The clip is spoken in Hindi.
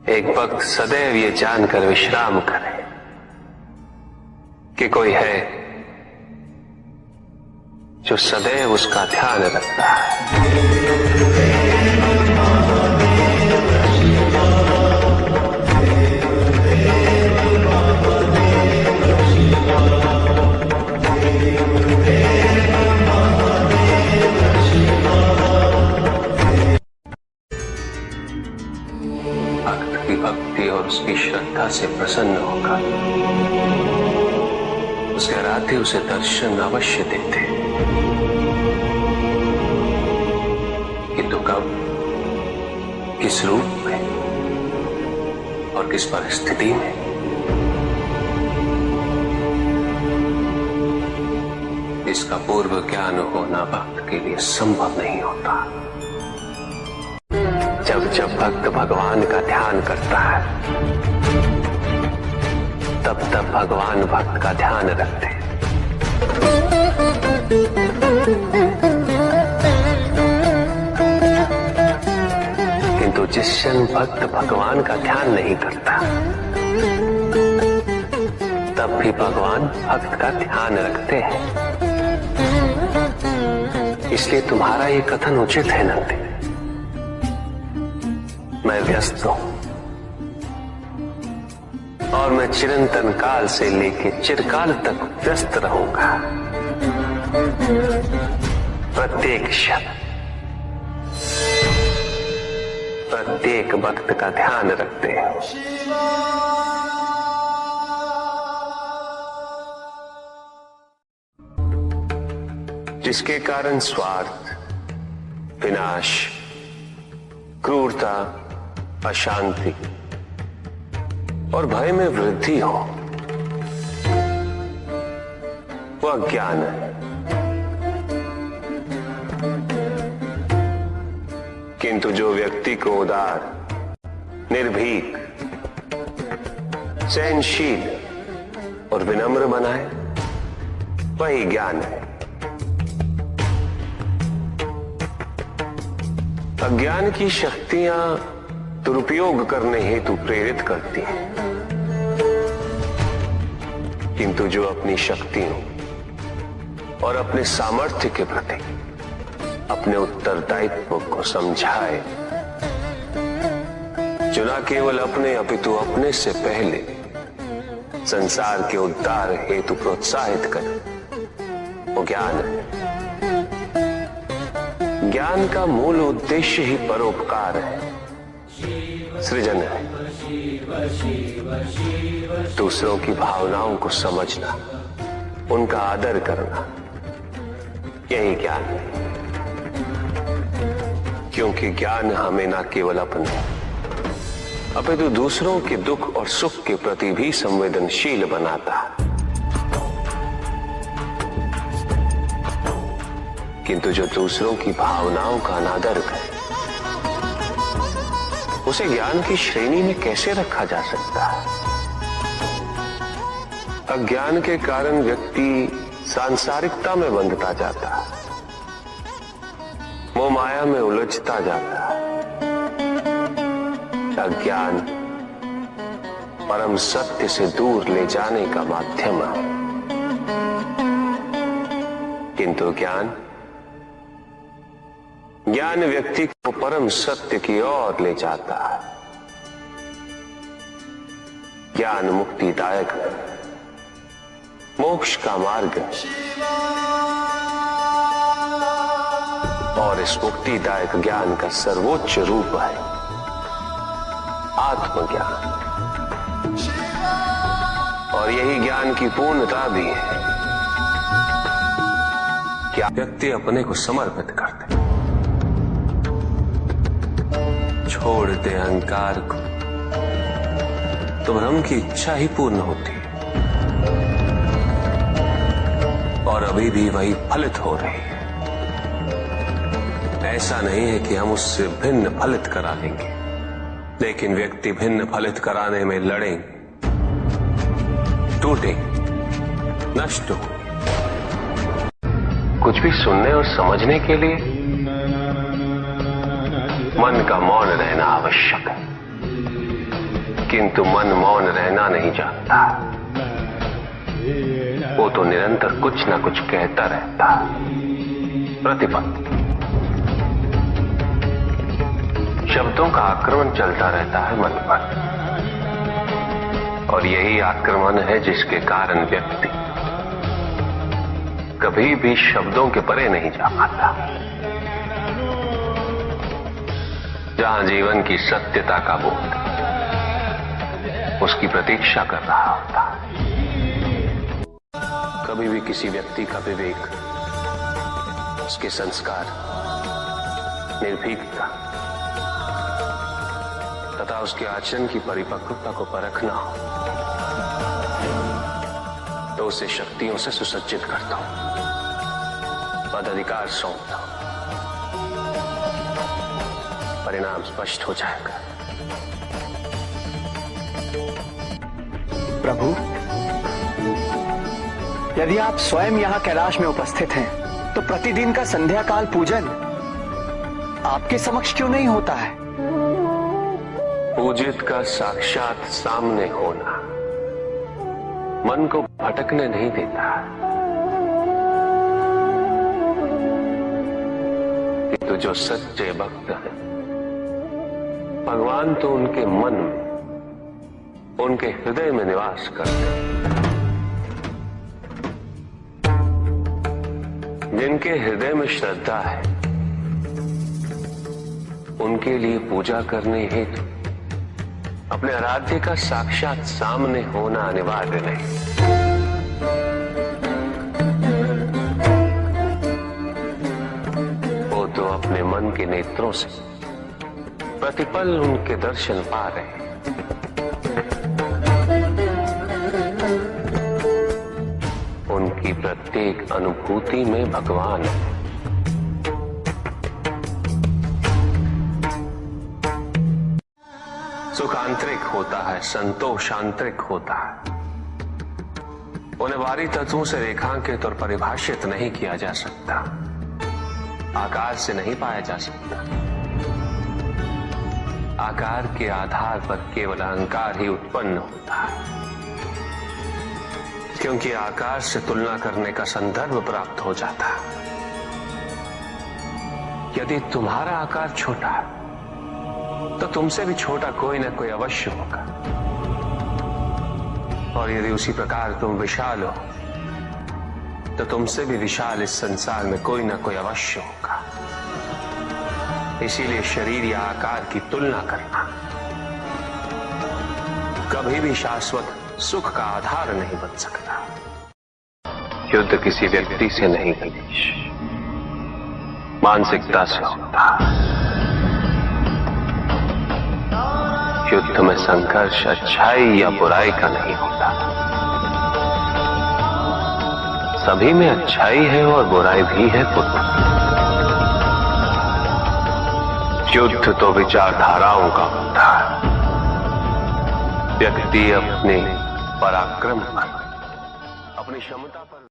एक भक्त सदैव ये जानकर विश्राम करे कि कोई है जो सदैव उसका ध्यान रखता है। भक्त की भक्ति और उसकी श्रद्धा से प्रसन्न होगा। उसके आराध्य उसे दर्शन अवश्य देते, किंतु कब, किस रूप में और किस परिस्थिति में, इसका पूर्व ज्ञान होना भक्त के लिए संभव नहीं होता। जब भक्त भगवान का ध्यान करता है, तब भगवान भक्त का ध्यान रखते हैं। किंतु जिस क्षण भक्त भगवान का ध्यान नहीं करता, तब भी भगवान भक्त का ध्यान रखते हैं। इसलिए तुम्हारा ये कथन उचित है नंदी। मैं व्यस्त हूं और मैं चिरंतन काल से लेके चिरकाल तक व्यस्त रहूंगा। प्रत्येक क्षण प्रत्येक भक्त का ध्यान रखते हैं। जिसके कारण स्वार्थ, विनाश, क्रूरता, अशांति और भय में वृद्धि हो, वह ज्ञान है। किंतु जो व्यक्ति को उदार, निर्भीक, सहनशील और विनम्र बनाए, वही ज्ञान है। अज्ञान की शक्तियां दुरुपयोग करने हेतु प्रेरित करती हैं, किंतु जो अपनी शक्तियों और अपने सामर्थ्य के प्रति अपने उत्तरदायित्व को समझाए, जो न केवल अपने अपितु अपने से पहले संसार के उद्धार हेतु प्रोत्साहित करे, वो ज्ञान है। ज्ञान का मूल उद्देश्य ही परोपकार है, सृजन है। दूसरों की भावनाओं को समझना, उनका आदर करना, यही ज्ञान है। क्योंकि ज्ञान हमें न केवल अपने अपितु दूसरों के दुख और सुख के प्रति भी संवेदनशील बनाता है। किंतु जो दूसरों की भावनाओं का अनादर करे, उसे ज्ञान की श्रेणी में कैसे रखा जा सकता है? अज्ञान के कारण व्यक्ति सांसारिकता में बंधता जाता है, मोह माया में उलझता जाता है। अज्ञान परम सत्य से दूर ले जाने का माध्यम है, किंतु ज्ञान व्यक्ति को परम सत्य की ओर ले जाता है। ज्ञान मुक्तिदायक है, मोक्ष का मार्ग है, और इस मुक्तिदायक ज्ञान का सर्वोच्च रूप है आत्मज्ञान। और यही ज्ञान की पूर्णता भी है कि व्यक्ति अपने को समर्पित कर दे, छोड़ दे अहंकार को, तो ब्रह्म की इच्छा ही पूर्ण होती है, और अभी भी वही फलित हो रही है। ऐसा नहीं है कि हम उससे भिन्न फलित करा लेंगे, लेकिन व्यक्ति भिन्न फलित कराने में लड़ेंगे, टूटेंगे, नष्ट हो। कुछ भी सुनने और समझने के लिए मन का मौन रहना आवश्यक है, किंतु मन मौन रहना नहीं जानता। वो तो निरंतर कुछ ना कुछ कहता रहता है। प्रतिपल शब्दों का आक्रमण चलता रहता है मन पर, और यही आक्रमण है जिसके कारण व्यक्ति कभी भी शब्दों के परे नहीं जा पाता। जहां जीवन की सत्यता का बोध उसकी प्रतीक्षा कर रहा होता। कभी भी किसी व्यक्ति का विवेक, उसके संस्कार, निर्भीकता तथा उसके आचरण की परिपक्वता को परखना हो तो उसे शक्तियों से सुसज्जित करता हूं, पदाधिकार सौंपता हूं। परिणाम स्पष्ट हो जाएगा। प्रभु, यदि आप स्वयं यहाँ कैलाश में उपस्थित हैं, तो प्रतिदिन का संध्या काल पूजन आपके समक्ष क्यों नहीं होता है? पूजित का साक्षात सामने होना मन को भटकने नहीं देता, किंतु जो सच्चे भक्त हैं, भगवान तो उनके मन में, उनके हृदय में निवास करते हैं। जिनके हृदय में श्रद्धा है, उनके लिए पूजा करने हेतु अपने आराध्य का साक्षात सामने होना अनिवार्य नहीं। वो तो अपने मन के नेत्रों से प्रतिपल उनके दर्शन पा रहे हैं। उनकी प्रत्येक अनुभूति में भगवान है। सुख आंतरिक होता है, संतोष आंतरिक होता है। उन्हें बाहरी तत्वों से रेखांकित और परिभाषित नहीं किया जा सकता, आकार से नहीं पाया जा सकता। आकार के आधार पर केवल अहंकार ही उत्पन्न होता है, क्योंकि आकार से तुलना करने का संदर्भ प्राप्त हो जाता है। यदि तुम्हारा आकार छोटा है तो तुमसे भी छोटा कोई ना कोई अवश्य होगा, और यदि उसी प्रकार तुम विशाल हो तो तुमसे भी विशाल इस संसार में कोई ना कोई अवश्य होगा। इसीलिए शरीर या आकार की तुलना करना कभी भी शाश्वत सुख का आधार नहीं बन सकता। युद्ध किसी व्यक्ति से नहीं गणेश, मानसिकता से होता। युद्ध में संघर्ष अच्छाई या बुराई का नहीं होता, सभी में अच्छाई है और बुराई भी है पुत्र। युद्ध तो विचारधाराओं का होता है। व्यक्ति अपने पराक्रम पर, अपनी क्षमता पर